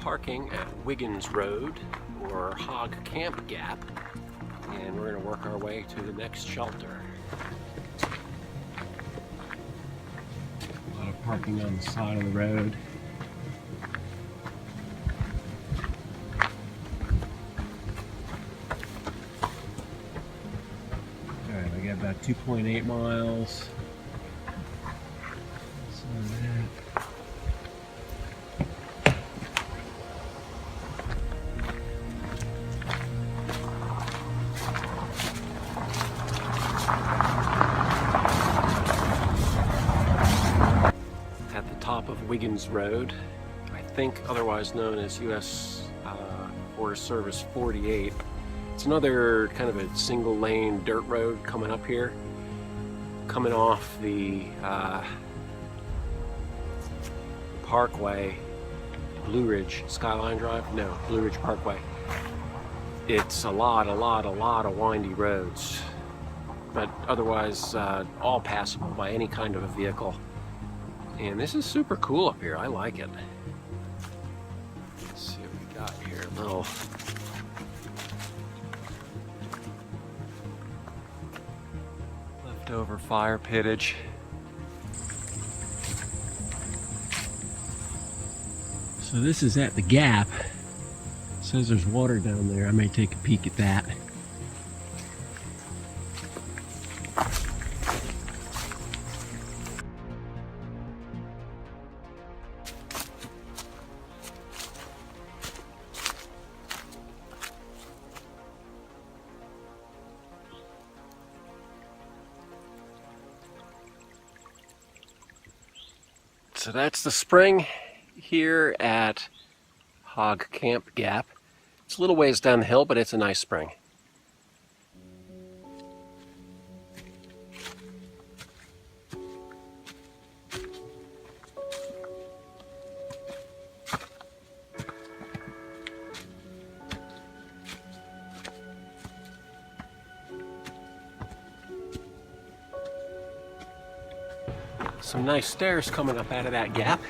parking at Wiggins Road, or Hog Camp Gap, and we're going to work our way to the next shelter. A lot of parking on the side of the road. Alright, we got about 2.8 miles. At the top of Wiggins Road, I think otherwise known as US Forest Service 48. It's another kind of a single lane dirt road coming up here, coming off the Parkway, Blue Ridge, Skyline Drive? No, Blue Ridge Parkway. It's a lot of windy roads, but otherwise all passable by any kind of a vehicle. And this is super cool up here. I like it. Let's see what we got here. A little leftover fire pittage. So this is at the gap. It says there's water down there. I may take a peek at that. So that's the spring here at Hog Camp Gap. It's a little ways down the hill, but it's a nice spring. Some nice stairs coming up out of that gap.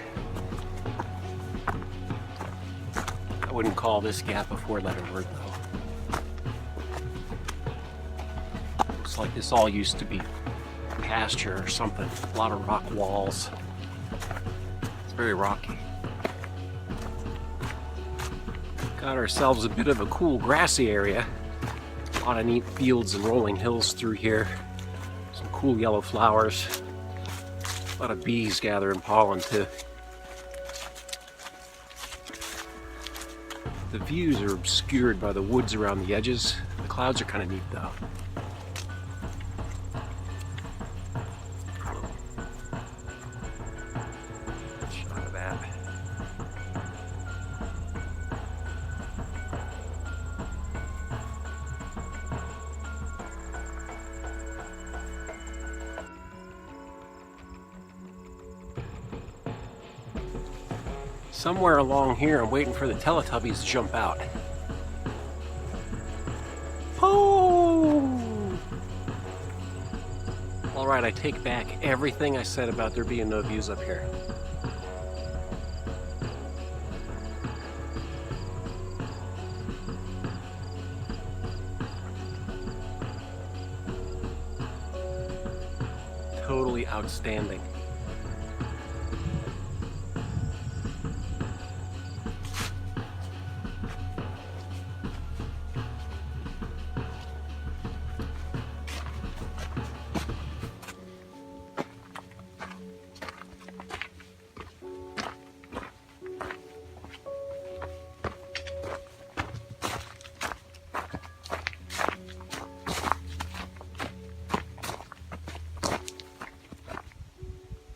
I wouldn't call this gap a four-letter word though. Looks like this all used to be pasture or something. A lot of rock walls. It's very rocky. Got ourselves a bit of a cool grassy area. A lot of neat fields and rolling hills through here. Some cool yellow flowers. A lot of bees gathering pollen too. The views are obscured by the woods around the edges. The clouds are kind of neat though. Shot of that. Somewhere along here, I'm waiting for the Teletubbies to jump out. Oh! Alright, I take back everything I said about there being no views up here. Totally outstanding.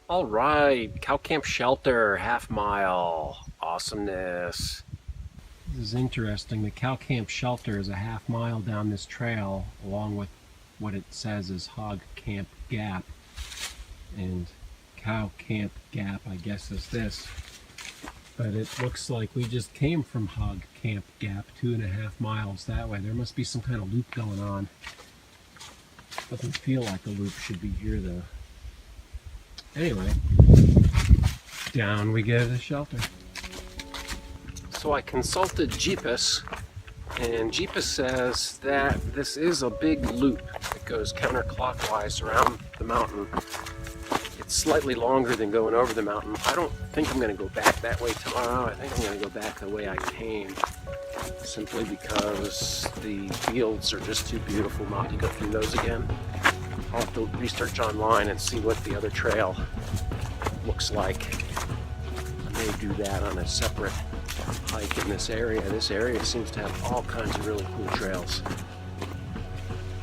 All right, Cow Camp Shelter, half mile, awesomeness. This is interesting. The Cow Camp Shelter is a half mile down this trail, along with what it says is Hog Camp Gap. And Cow Camp Gap, I guess, is this. But it looks like we just came from Hog Camp Gap, 2.5 miles that way. There must be some kind of loop going on. Doesn't feel like a loop should be here though. Anyway, down we go to the shelter. So I consulted GPS, and GPS says that this is a big loop that goes counterclockwise around the mountain. It's slightly longer than going over the mountain. I don't think I'm going to go back that way tomorrow. I think I'm going to go back the way I came, simply because the fields are just too beautiful not to go through those again. I'll have to research online and see what the other trail looks like. I may do that on a separate hike in this area. This area seems to have all kinds of really cool trails.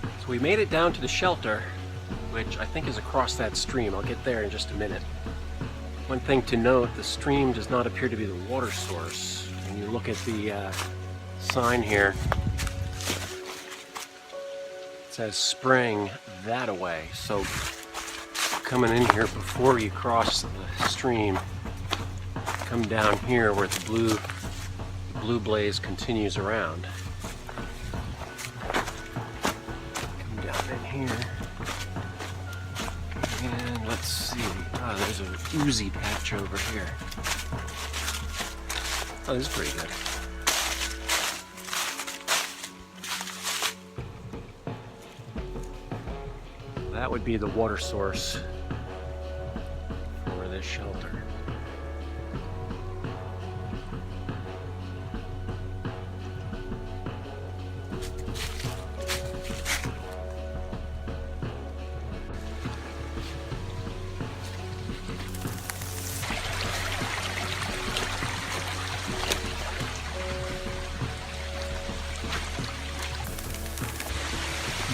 So we made it down to the shelter, which I think is across that stream. I'll get there in just a minute. One thing to note, the stream does not appear to be the water source. When you look at the sign here, it says spring that away. So coming in here before you cross the stream, come down here where the blue blaze continues around. Come down in here. And let's see. Oh, there's an oozy patch over here. Oh, this is pretty good. That would be the water source for this shelter.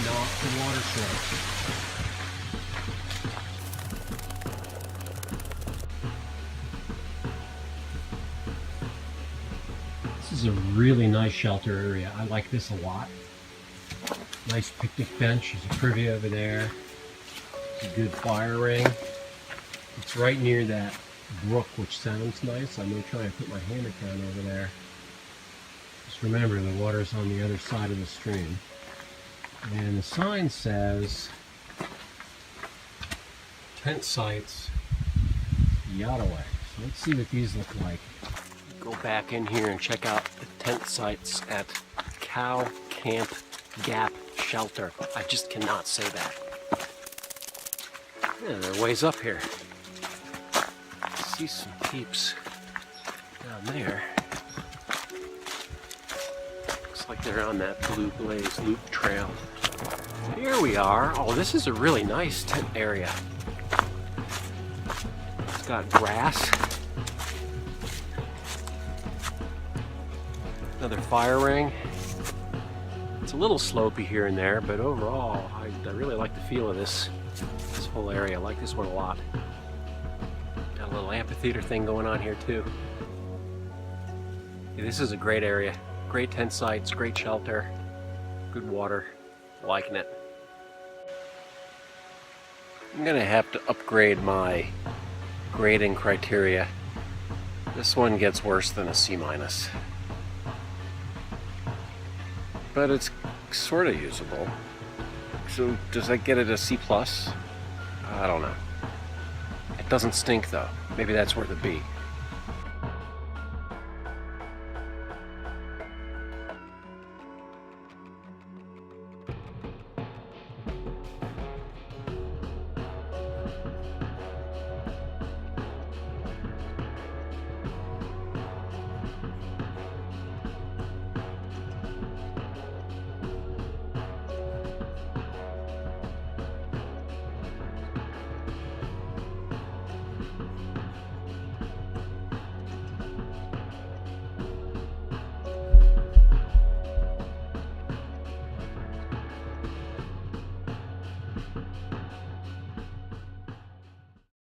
Not the water source. This is a really nice shelter area. I like this a lot. Nice picnic bench. There's a privy over there. It's a good fire ring. It's right near that brook, which sounds nice. I'm going to try and put my hammock down over there. Just remember, the water's on the other side of the stream. And the sign says tent sites Yadaway. So let's see what these look like. Go back in here and check out the tent sites at Hog Camp Gap Shelter. I just cannot say that. Yeah, they're ways up here. I see some peeps down there. Looks like they're on that Blue Blaze Loop Trail. Here we are. Oh, this is a really nice tent area. It's got grass. Another fire ring. It's a little slopey here and there, but overall, I really like the feel of this whole area. I like this one a lot. Got a little amphitheater thing going on here too. Yeah, this is a great area. Great tent sites, great shelter, good water. Liking it. I'm gonna have to upgrade my grading criteria. This one gets worse than a C-. But it's sort of usable. So does that get it a C+? I don't know. It doesn't stink though. Maybe that's worth a B.